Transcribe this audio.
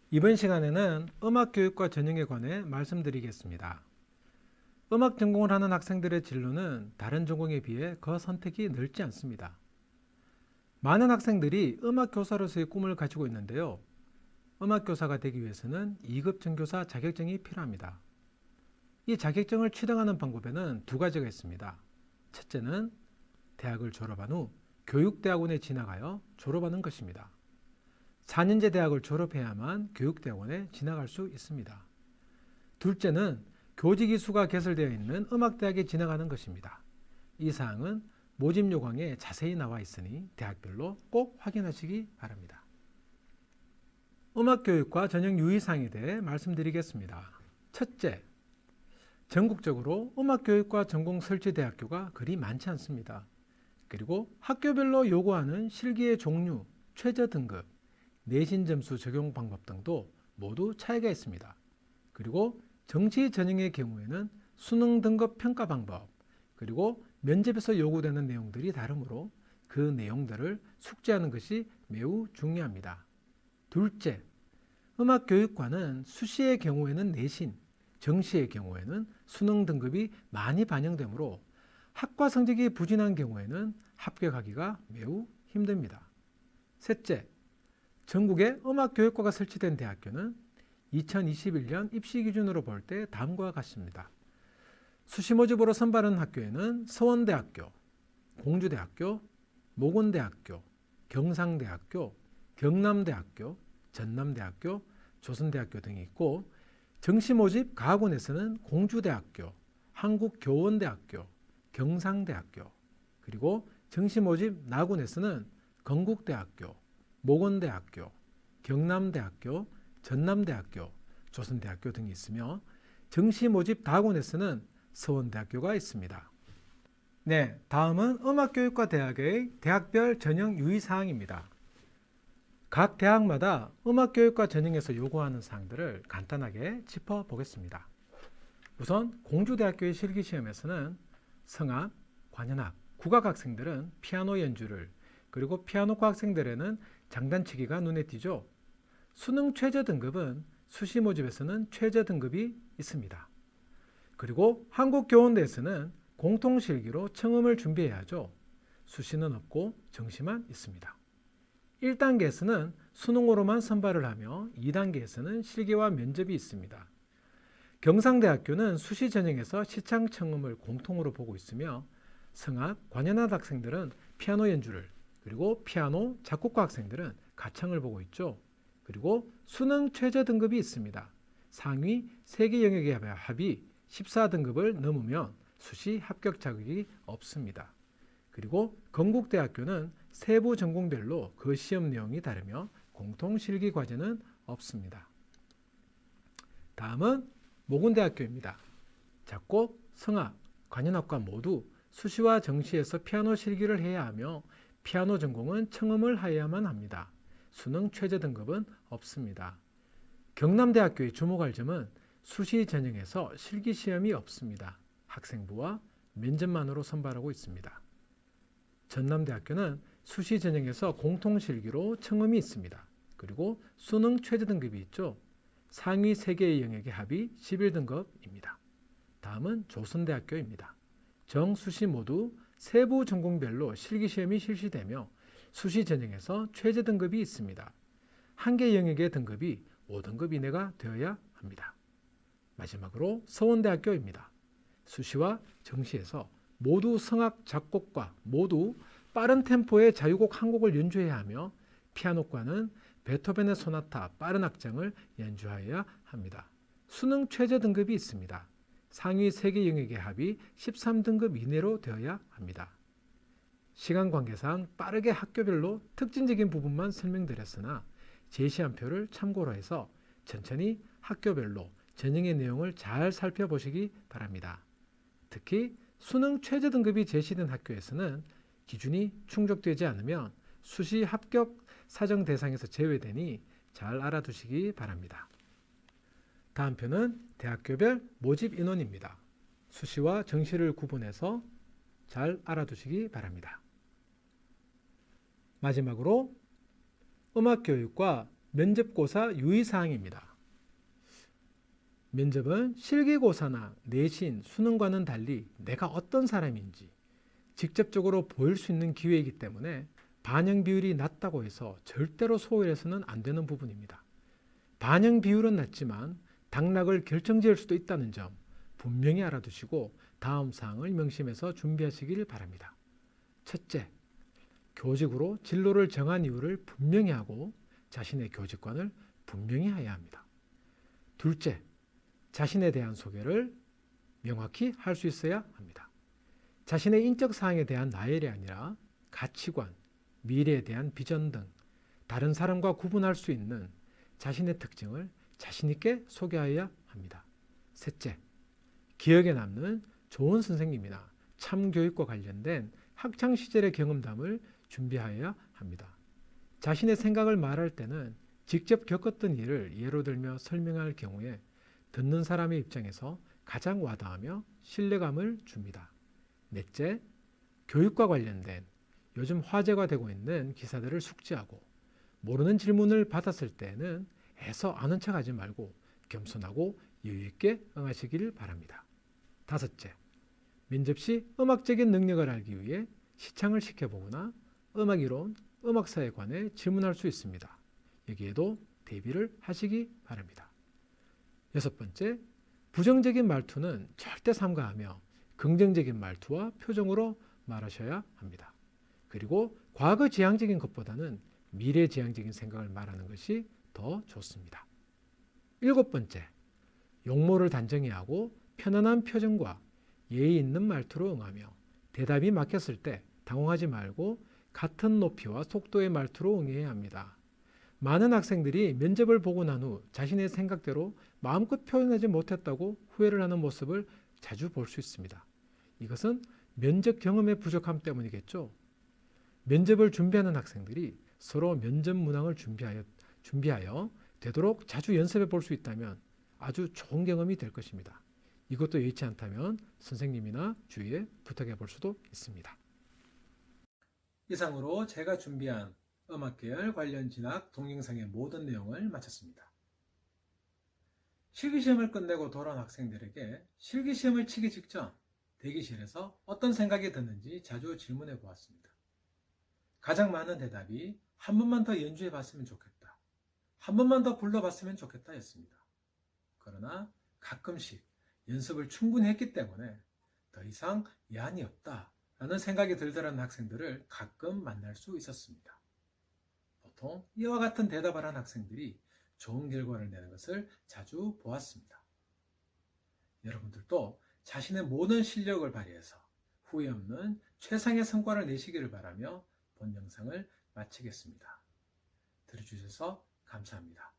이번 시간에는 음악교육과 전형에 관해 말씀드리겠습니다. 음악 전공을 하는 학생들의 진로는 다른 전공에 비해 그 선택이 넓지 않습니다. 많은 학생들이 음악교사로서의 꿈을 가지고 있는데요. 음악교사가 되기 위해서는 2급 전교사 자격증이 필요합니다. 이 자격증을 취득하는 방법에는 두 가지가 있습니다. 첫째는 대학을 졸업한 후 교육대학원에 진학하여 졸업하는 것입니다. 4년제 대학을 졸업해야만 교육대학원에 진학할 수 있습니다. 둘째는 교직이 수가 개설되어 있는 음악대학에 진학하는 것입니다. 이 사항은 모집 요강에 자세히 나와 있으니 대학별로 꼭 확인하시기 바랍니다. 음악교육과 전형 유의사항에 대해 말씀드리겠습니다. 첫째, 전국적으로 음악교육과 전공 설치대학교가 그리 많지 않습니다. 그리고 학교별로 요구하는 실기의 종류, 최저 등급, 내신 점수 적용 방법 등도 모두 차이가 있습니다. 그리고 정시 전형의 경우에는 수능 등급 평가 방법, 그리고 면접에서 요구되는 내용들이 다르므로 그 내용들을 숙지하는 것이 매우 중요합니다. 둘째, 음악교육과는 수시의 경우에는 내신, 정시의 경우에는 수능 등급이 많이 반영되므로 학과 성적이 부진한 경우에는 합격하기가 매우 힘듭니다. 셋째, 전국에 음악교육과가 설치된 대학교는 2021년 입시 기준으로 볼 때 다음과 같습니다. 수시 모집으로 선발한 학교에는 서원대학교, 공주대학교, 모건대학교, 경상대학교, 경남대학교, 전남대학교, 조선대학교 등이 있고, 정시 모집 가학원에서는 공주대학교, 한국교원대학교, 경상대학교, 그리고 정시 모집 나군에서는 건국대학교, 모건대학교, 경남대학교, 전남대학교, 조선대학교 등이 있으며 정시 모집 다군에서는 서원대학교가 있습니다. 네, 다음은 음악교육과 대학의 대학별 전형 유의사항입니다. 각 대학마다 음악교육과 전형에서 요구하는 사항들을 간단하게 짚어보겠습니다. 우선 공주대학교의 실기시험에서는 성악, 관현악, 국악 학생들은 피아노 연주를, 그리고 피아노과 학생들에는 장단치기가 눈에 띄죠. 수능 최저 등급은 수시 모집에서는 최저 등급이 있습니다. 그리고 한국교원대에서는 공통실기로 청음을 준비해야 하죠. 수시는 없고 정시만 있습니다. 1단계에서는 수능으로만 선발을 하며 2단계에서는 실기와 면접이 있습니다. 경상대학교는 수시 전형에서 시창 청음을 공통으로 보고 있으며 성악, 관현악 학생들은 피아노 연주를, 그리고 피아노, 작곡가 학생들은 가창을 보고 있죠. 그리고 수능 최저 등급이 있습니다. 상위 3개 영역의 합이 14등급을 넘으면 수시 합격 자격이 없습니다. 그리고 건국대학교는 세부 전공별로 그 시험 내용이 다르며 공통 실기 과제는 없습니다. 다음은 모건대학교입니다. 작곡, 성악, 관현악과 모두 수시와 정시에서 피아노 실기를 해야 하며 피아노 전공은 청음을 해야만 합니다. 수능 최저 등급은 없습니다. 경남대학교의 주목할 점은 수시 전형에서 실기 시험이 없습니다. 학생부와 면접만으로 선발하고 있습니다. 전남대학교는 수시 전형에서 공통 실기로 청음이 있습니다. 그리고 수능 최저 등급이 있죠. 상위 3개의 영역의 합이 11등급입니다. 다음은 조선대학교입니다. 정, 수시 모두 세부 전공별로 실기시험이 실시되며 수시 전형에서 최저 등급이 있습니다. 한 개 영역의 등급이 5등급 이내가 되어야 합니다. 마지막으로 서원대학교입니다. 수시와 정시에서 모두 성악, 작곡과 모두 빠른 템포의 자유곡 한 곡을 연주해야 하며 피아노과는 베토벤의 소나타 빠른 악장을 연주하여야 합니다. 수능 최저 등급이 있습니다. 상위 3개 영역의 합이 13등급 이내로 되어야 합니다. 시간 관계상 빠르게 학교별로 특징적인 부분만 설명드렸으나 제시한표를 참고로 해서 천천히 학교별로 전형의 내용을 잘 살펴보시기 바랍니다. 특히 수능 최저 등급이 제시된 학교에서는 기준이 충족되지 않으면 수시 합격 사정 대상에서 제외되니 잘 알아두시기 바랍니다. 다음 표는 대학교별 모집 인원입니다. 수시와 정시를 구분해서 잘 알아두시기 바랍니다. 마지막으로 음악교육과 면접고사 유의사항입니다. 면접은 실기고사나 내신, 수능과는 달리 내가 어떤 사람인지 직접적으로 보일 수 있는 기회이기 때문에 반영 비율이 낮다고 해서 절대로 소홀해서는 안 되는 부분입니다. 반영 비율은 낮지만 당락을 결정지을 수도 있다는 점 분명히 알아두시고 다음 사항을 명심해서 준비하시길 바랍니다. 첫째, 교직으로 진로를 정한 이유를 분명히 하고 자신의 교직관을 분명히 해야 합니다. 둘째, 자신에 대한 소개를 명확히 할 수 있어야 합니다. 자신의 인적 사항에 대한 나열이 아니라 가치관, 미래에 대한 비전 등 다른 사람과 구분할 수 있는 자신의 특징을 자신 있게 소개해야 합니다. 셋째, 기억에 남는 좋은 선생님이나 참교육과 관련된 학창시절의 경험담을 준비하여야 합니다. 자신의 생각을 말할 때는 직접 겪었던 일을 예로 들며 설명할 경우에 듣는 사람의 입장에서 가장 와닿으며 신뢰감을 줍니다. 넷째, 교육과 관련된 요즘 화제가 되고 있는 기사들을 숙지하고 모르는 질문을 받았을 때는 애써 아는 척하지 말고 겸손하고 여유있게 응하시길 바랍니다. 다섯째, 면접 시 음악적인 능력을 알기 위해 시창을 시켜보거나 음악이론, 음악사에 관해 질문할 수 있습니다. 여기에도 대비를 하시기 바랍니다. 여섯 번째, 부정적인 말투는 절대 삼가하며 긍정적인 말투와 표정으로 말하셔야 합니다. 그리고 과거 지향적인 것보다는 미래 지향적인 생각을 말하는 것이 더 좋습니다. 일곱 번째, 용모를 단정히 하고 편안한 표정과 예의 있는 말투로 응하며 대답이 막혔을 때 당황하지 말고 같은 높이와 속도의 말투로 응해야 합니다. 많은 학생들이 면접을 보고 난 후 자신의 생각대로 마음껏 표현하지 못했다고 후회를 하는 모습을 자주 볼 수 있습니다. 이것은 면접 경험의 부족함 때문이겠죠. 면접을 준비하는 학생들이 서로 면접 문항을 준비하여 되도록 자주 연습해 볼 수 있다면 아주 좋은 경험이 될 것입니다. 이것도 여의치 않다면 선생님이나 주위에 부탁해 볼 수도 있습니다. 이상으로 제가 준비한 음악계열 관련 진학 동영상의 모든 내용을 마쳤습니다. 실기시험을 끝내고 돌아온 학생들에게 실기시험을 치기 직전 대기실에서 어떤 생각이 드는지 자주 질문해 보았습니다. 가장 많은 대답이 한 번만 더 연주해 봤으면 좋겠다, 한 번만 더 불러봤으면 좋겠다 였습니다. 그러나 가끔씩 연습을 충분히 했기 때문에 더 이상 여한이 없다 라는 생각이 들더라는 학생들을 가끔 만날 수 있었습니다. 보통 이와 같은 대답을 한 학생들이 좋은 결과를 내는 것을 자주 보았습니다. 여러분들도 자신의 모든 실력을 발휘해서 후회 없는 최상의 성과를 내시기를 바라며 본 영상을 마치겠습니다. 들어주셔서 감사합니다.